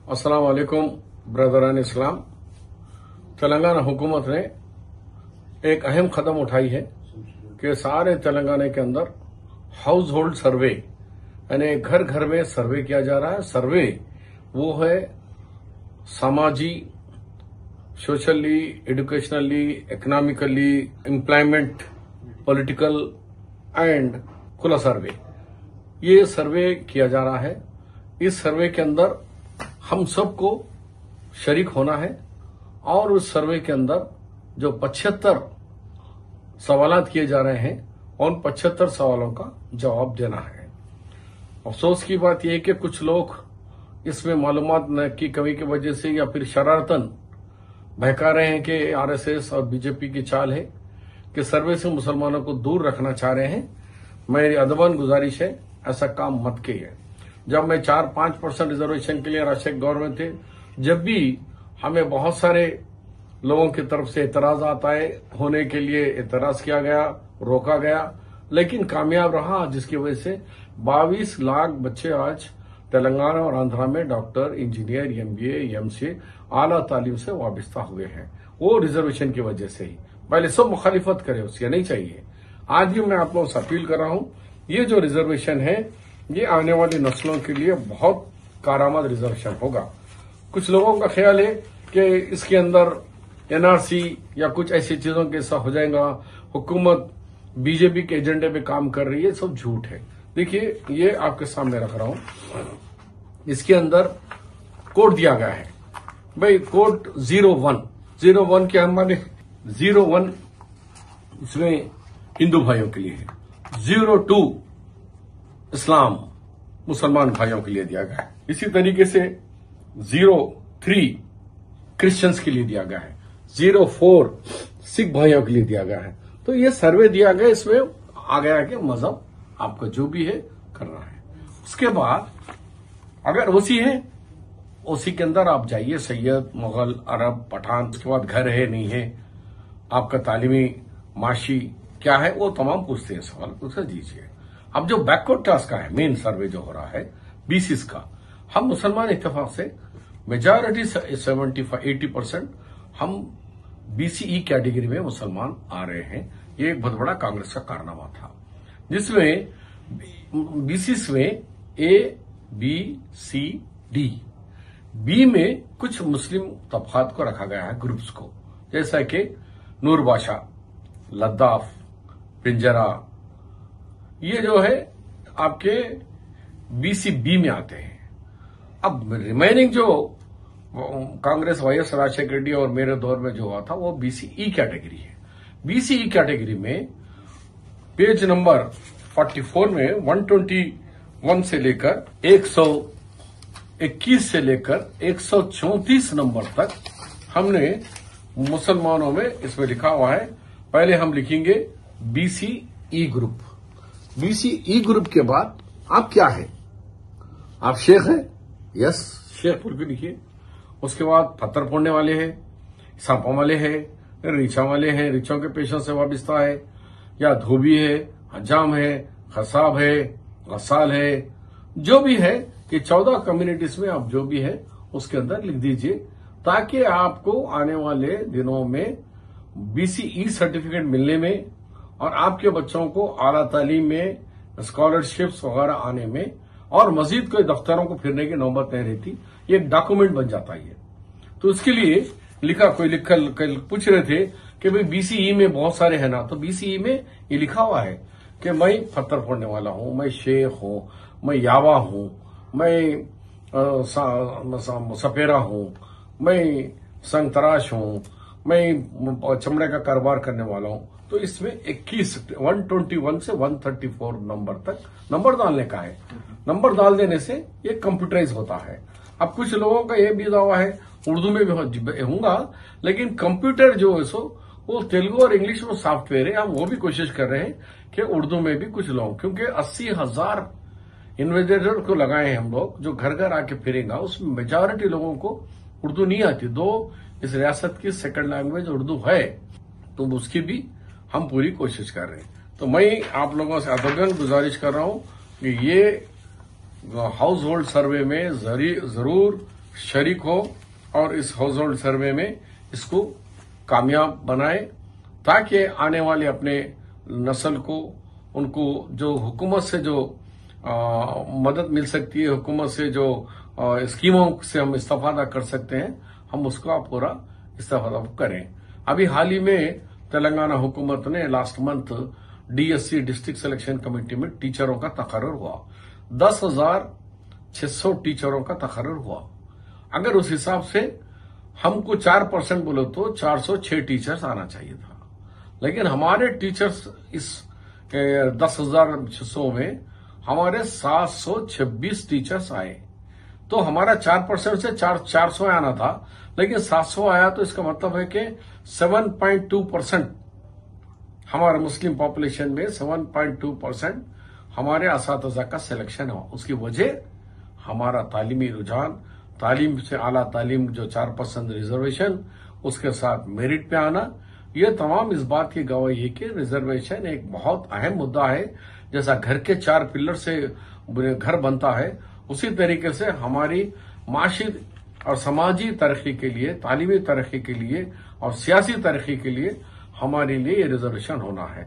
अस्सलाम वालेकुम ब्रदरान इस्लाम। तेलंगाना हुकूमत ने एक अहम कदम उठाई है कि सारे तेलंगाना के अंदर हाउस होल्ड सर्वे यानी घर घर में सर्वे किया जा रहा है। सर्वे वो है समाजी, socially, educationally, economically, employment, political and खुला सर्वे। ये सर्वे किया जा रहा है। इस सर्वे के अंदर हम सबको शरीक होना है और उस सर्वे के अंदर जो 75 सवालात किए जा रहे हैं उन 75 सवालों का जवाब देना है। अफसोस की बात यह है कि कुछ लोग इसमें मालूमात की कमी की वजह से या फिर शरारतन बहका रहे हैं कि आरएसएस और बीजेपी की चाल है कि सर्वे से मुसलमानों को दूर रखना चाह रहे हैं। मेरी अदबन गुजारिश है, ऐसा काम मत कीजिए। जब मैं 4-5% रिजर्वेशन के लिए राजशेखर गवर्नमेंट थे, जब भी हमें बहुत सारे लोगों की तरफ से एतराज आता है, होने के लिए एतराज किया गया, रोका गया, लेकिन कामयाब रहा, जिसकी वजह से 22 लाख बच्चे आज तेलंगाना और आंध्रा में डॉक्टर, इंजीनियर, एमबीए, एमसीए आला तालीम से वाबस्ता हुए हैं। वो रिजर्वेशन की वजह से ही। पहले सब मुखालिफत करे, उसके नहीं चाहिए। आज भी मैं आप लोगों से अपील कर रहा हूं, ये जो रिजर्वेशन है ये आने वाली नस्लों के लिए बहुत कारआमद रिजर्वेशन होगा। कुछ लोगों का ख्याल है कि इसके अंदर एनआरसी या कुछ ऐसी चीजों के ऐसा हो जाएगा, हुकूमत बीजेपी के एजेंडे पे काम कर रही है, सब झूठ है। देखिए, ये आपके सामने रख रहा हूं। इसके अंदर कोड दिया गया है भाई, कोड 01 के हमारे 01 इसमें हिंदू भाइयों के लिए है, 02 इस्लाम मुसलमान भाइयों के लिए दिया गया है। इसी तरीके से 03 क्रिश्चियंस के लिए दिया गया है, 04 सिख भाइयों के लिए दिया गया है। तो ये सर्वे दिया गया, इसमें आ गया कि मजहब आपका जो भी है करना है। उसके बाद अगर ओसी है, ओसी के अंदर आप जाइए, सैयद, मुगल, अरब, पठान, उसके बाद घर है नहीं है, आपका तालीमी माशी क्या है, वो तमाम पूछते हैं सवाल, उससे दीजिए। अब जो बैकवर्ड क्लास का है, मेन सर्वे जो हो रहा है बीसीस का, हम मुसलमान इत्तेफाक से मेजॉरिटी 75-80% हम बीसीई कैटेगरी में मुसलमान आ रहे हैं। ये एक बहुत बड़ा कांग्रेस का कारनामा था, जिसमें बीसीस में ए, बी, सी, डी, बी में कुछ मुस्लिम तबकात को रखा गया है, ग्रुप्स को, जैसा कि नूर बादशाह, लद्दाफ, पिंजरा, ये जो है आपके बीसीबी में आते हैं। अब रिमेनिंग जो कांग्रेस, वाईएस राजशेखर रेड्डी और मेरे दौर में जो हुआ था वो बीसीई कैटेगरी है। बीसीई कैटेगरी में पेज नंबर 44 में 121 से लेकर 121 से लेकर 134 नंबर तक हमने मुसलमानों में इसमें लिखा हुआ है। पहले हम लिखेंगे बीसीई ग्रुप। बीसीई ग्रुप के बाद आप क्या है? आप शेख हैं? यस, शेख बोल के लिखिए। उसके बाद पत्थर फोड़ने वाले हैं, सांपों वाले हैं, रीछा वाले हैं, रीछों के पेशों से वाबस्ता है, या धोबी है, हजाम है, खसाब है, गसाल है, जो भी है, कि 14 कम्युनिटीज में आप जो भी है उसके अंदर लिख दीजिए, ताकि आपको आने वाले दिनों में बीसीई सर्टिफिकेट मिलने में और आपके बच्चों को आला तालीम में स्कॉलरशिप्स वगैरह आने में और मजीद कोई दफ्तरों को फिरने की नौबत नहीं रहती। ये एक डॉक्यूमेंट बन जाता है। तो इसके लिए लिखा, कोई पूछ रहे थे कि भाई बीसीई में बहुत सारे हैं ना, तो बीसीई में ये लिखा हुआ है कि मैं पत्थर फोड़ने वाला हूं, मैं शेख हूं, मैं यावा हूं, मैं सपेरा हूं, मैं संतराश हूं, मैं चमड़े का कारोबार करने वाला हूं। तो इसमें 121 से 134 नंबर तक नंबर डालने का है। नंबर डाल देने से ये कंप्यूटराइज होता है। अब कुछ लोगों का ये भी दावा है, उर्दू में भी होगा, लेकिन कंप्यूटर जो है सो वो तेलुगु और इंग्लिश में सॉफ्टवेयर है। हम वो भी कोशिश कर रहे हैं कि उर्दू में भी कुछ लोग, क्योंकि 80,000 इन्वेस्टिगेटर को लगाए हैं हम लोग, जो घर घर आके फिरेगा, उसमें मेजॉरिटी लोगों को उर्दू नहीं आती। दो इस रियासत की सेकंड लैंग्वेज उर्दू है, तो उसकी भी हम पूरी कोशिश कर रहे हैं। तो मैं आप लोगों से अदबन गुजारिश कर रहा हूं कि ये हाउस होल्ड सर्वे में जरूर شریک ہو اور اس ہاؤس ہولڈ سروے میں اس کو کامیاب بنائے تاکہ آنے والے اپنے نسل کو ان کو جو حکومت سے جو مدد مل سکتی ہے، حکومت سے جو اسکیموں سے ہم استفادہ کر سکتے ہیں، ہم اس کا پورا استفادہ کریں۔ ابھی حال ہی میں تلنگانہ حکومت نے last month DSC district selection committee میں ٹیچروں کا تقرر ہوا، 10,600 ٹیچروں کا تقرر ہوا۔ اگر اس حساب سے ہم کو 4% بولے تو 406 ٹیچرز آنا چاہیے تھا، لیکن ہمارے ٹیچرز اس 10,600 میں ہمارے 726 ٹیچرز آئے، تو ہمارا 4% سے 400 آنا تھا، لیکن 700 آیا، تو اس کا مطلب ہے کہ 7.2% ہمارے مسلم پاپولیشن میں 7.2% ہمارے اساتذہ کا سلیکشن ہوا۔ اس کی وجہ ہمارا تعلیمی رجحان، تعلیم سے اعلیٰ تعلیم جو 4% ریزرویشن، اس کے ساتھ میرٹ پہ آنا، یہ تمام اس بات کی گواہی ہے کہ ریزرویشن ایک بہت اہم مدعا ہے۔ جیسا گھر کے 4 پلر سے گھر بنتا ہے، اسی طریقے سے ہماری معاشی اور سماجی ترقی کے لیے، تعلیمی ترقی کے لیے اور سیاسی ترقی کے لیے ہمارے لیے یہ ریزرویشن ہونا ہے۔